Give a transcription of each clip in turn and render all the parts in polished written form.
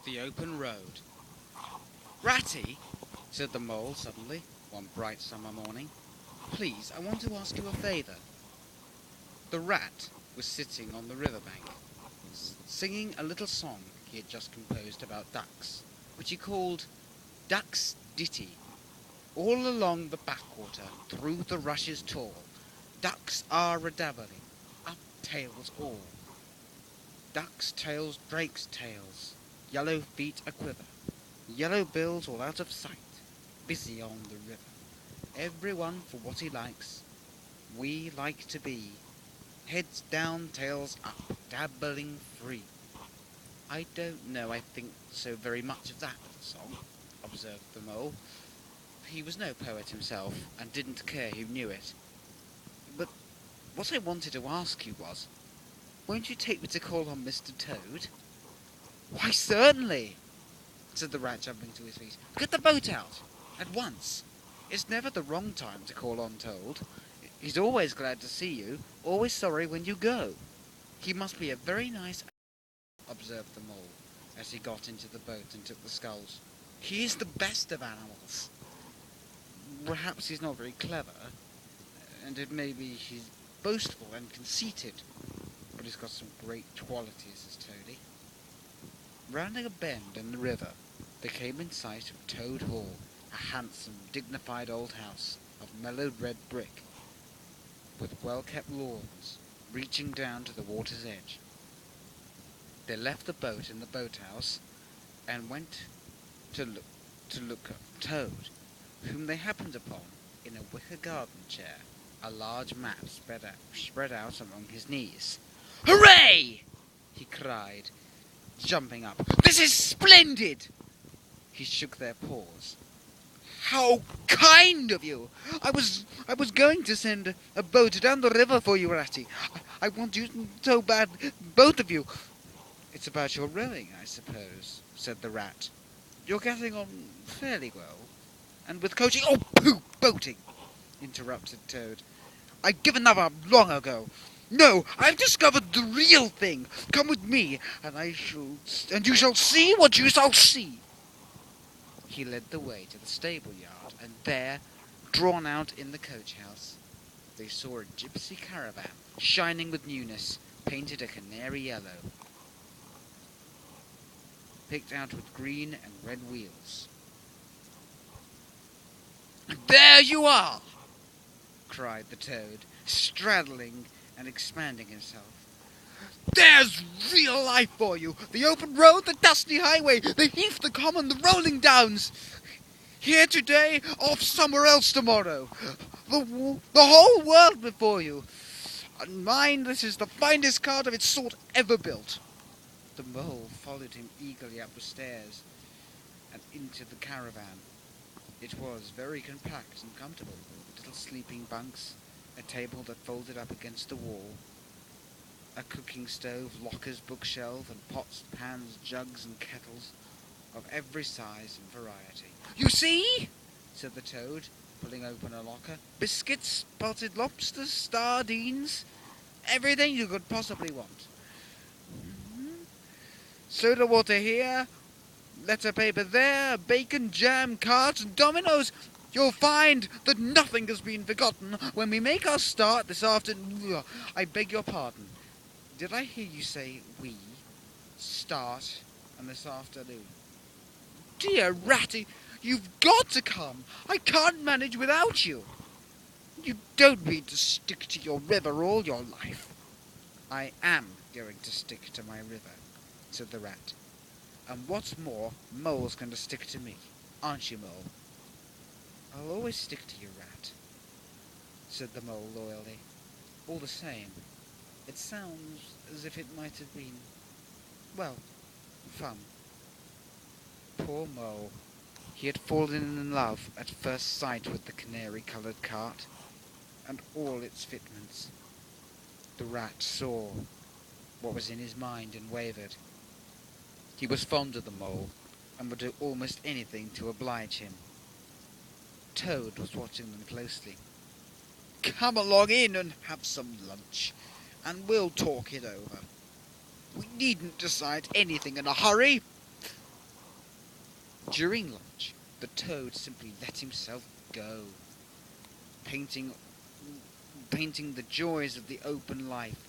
The open road. Ratty, said the mole suddenly, one bright summer morning, please, I want to ask you a favour. The rat was sitting on the river bank, singing a little song he had just composed about ducks, which he called Duck's Ditty. All along the backwater, through the rushes tall, ducks are a-dabbling, up tails all. Ducks' tails, drakes' tails, yellow feet a-quiver, yellow bills all out of sight, busy on the river. Every one for what he likes, we like to be, heads down, tails up, dabbling free. I don't know, I think so very much of that song, observed the mole. He was no poet himself, and didn't care who knew it. But what I wanted to ask you was, won't you take me to call on Mr. Toad? Why, certainly, said the rat, jumping to his feet. Get the boat out, at once. It's never the wrong time to call on Toad. He's always glad to see you, always sorry when you go. He must be a very nice observed the mole, as he got into the boat and took the sculls. He is the best of animals. Perhaps he's not very clever, and it may be he's boastful and conceited, but he's got some great qualities, as Toady. Rounding a bend in the river, they came in sight of Toad Hall, a handsome, dignified old house of mellowed red brick, with well-kept lawns reaching down to the water's edge. They left the boat in the boathouse and went to look at Toad, whom they happened upon in a wicker garden chair, a large map spread out among his knees. "Hooray!" he cried, jumping up. "This is splendid!" He shook their paws. "How kind of you! I was going to send a boat down the river for you, Ratty. I want you so bad, both of you." "It's about your rowing, I suppose," said the rat. "You're getting on fairly well. And with coaching—" "Oh, pooh, boating!" interrupted Toad. "I'd given that up long ago. No, I've discovered the real thing. Come with me, and you shall see what you shall see." He led the way to the stable yard, and there, drawn out in the coach-house, they saw a gypsy caravan, shining with newness, painted a canary yellow, picked out with green and red wheels. "There you are!" cried the Toad, straddling and expanding himself. "There's real life for you! The open road, the dusty highway, the heath, the common, the rolling downs. Here today, off somewhere else tomorrow. The whole world before you. And mind, this is the finest cart of its sort ever built." The mole followed him eagerly up the stairs and into the caravan. It was very compact and comfortable, little sleeping bunks, a table that folded up against the wall, a cooking stove, lockers, bookshelf, and pots, pans, jugs, and kettles of every size and variety. "You see," said the Toad, pulling open a locker, "biscuits, potted lobsters, sardines, everything you could possibly want. Soda water here, letter paper there, bacon, jam, cards, and dominoes. You'll find that nothing has been forgotten when we make our start this afternoon. I beg your pardon. Did I hear you say we start on this afternoon? Dear Ratty, you've got to come. I can't manage without you. You don't mean to stick to your river all your life." "I am going to stick to my river," said the rat. "And what's more, Mole's going to stick to me. Aren't you, Mole?" "I'll always stick to you, Rat," said the Mole loyally. "All the same, it sounds as if it might have been, well, fun." Poor Mole. He had fallen in love at first sight with the canary-coloured cart, and all its fitments. The rat saw what was in his mind and wavered. He was fond of the Mole, and would do almost anything to oblige him. Toad was watching them closely. "Come along in and have some lunch, and we'll talk it over. We needn't decide anything in a hurry. During lunch, the toad simply let himself go, painting painting the joys of the open life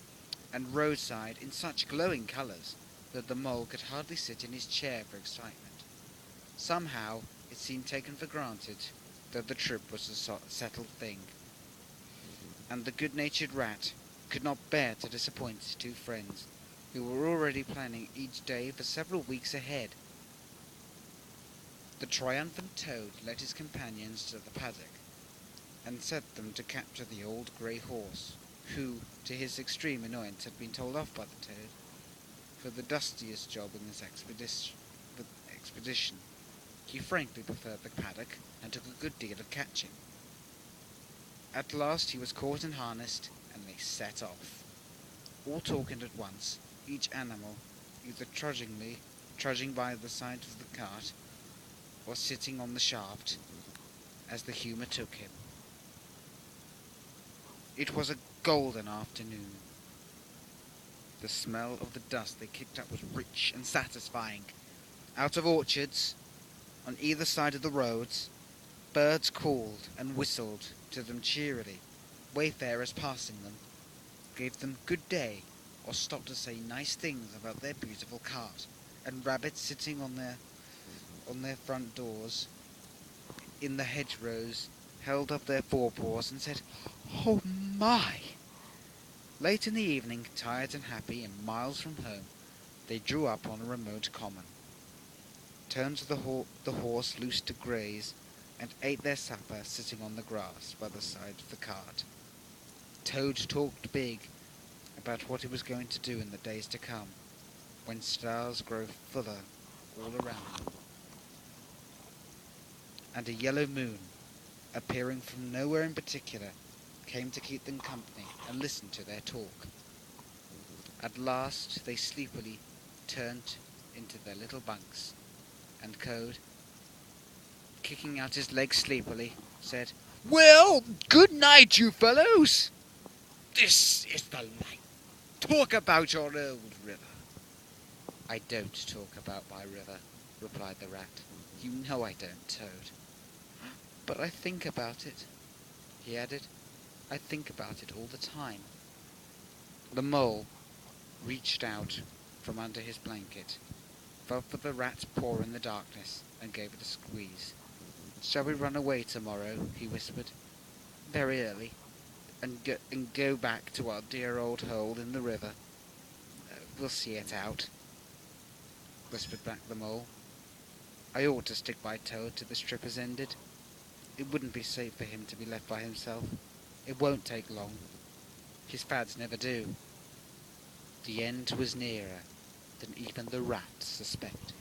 and roadside in such glowing colours that the mole could hardly sit in his chair for excitement. Somehow, it seemed taken for granted that the trip was a settled thing, and the good-natured rat could not bear to disappoint his two friends, who were already planning each day for several weeks ahead. The triumphant toad led his companions to the paddock, and set them to capture the old grey horse, who, to his extreme annoyance, had been told off by the toad for the dustiest job in this expedition. He frankly preferred the paddock, and took a good deal of catching. At last he was caught and harnessed, and they set off, all talking at once, each animal either trudging by the side of the cart, or sitting on the shaft, as the humour took him. It was a golden afternoon. The smell of the dust they kicked up was rich and satisfying. Out of orchards, on either side of the roads, birds called and whistled to them cheerily. Wayfarers passing them gave them good day, or stopped to say nice things about their beautiful cart, and rabbits sitting on their front doors in the hedgerows held up their forepaws and said, "Oh my!" Late in the evening, tired and happy, and miles from home, they drew up on a remote common, turned the horse loose to graze, and ate their supper sitting on the grass by the side of the cart. Toad talked big about what he was going to do in the days to come, when stars grow fuller all around them, and a yellow moon, appearing from nowhere in particular, came to keep them company and listen to their talk. At last they sleepily turned into their little bunks, and Toad, kicking out his legs sleepily, said, "Well, good night, you fellows. This is the light. Talk about your old river." "I don't talk about my river," replied the rat. "You know I don't, Toad." "But I think about it," he added. "I think about it all the time." The mole reached out from under his blanket, felt for the rat's paw in the darkness, and gave it a squeeze. "Shall we run away tomorrow?" he whispered, "very early, and go back to our dear old hole in the river? We'll see it out," whispered back the mole. "I ought to stick by Toad till this trip has ended. It wouldn't be safe for him to be left by himself. It won't take long. His fads never do." The end was nearer than even the rat suspected.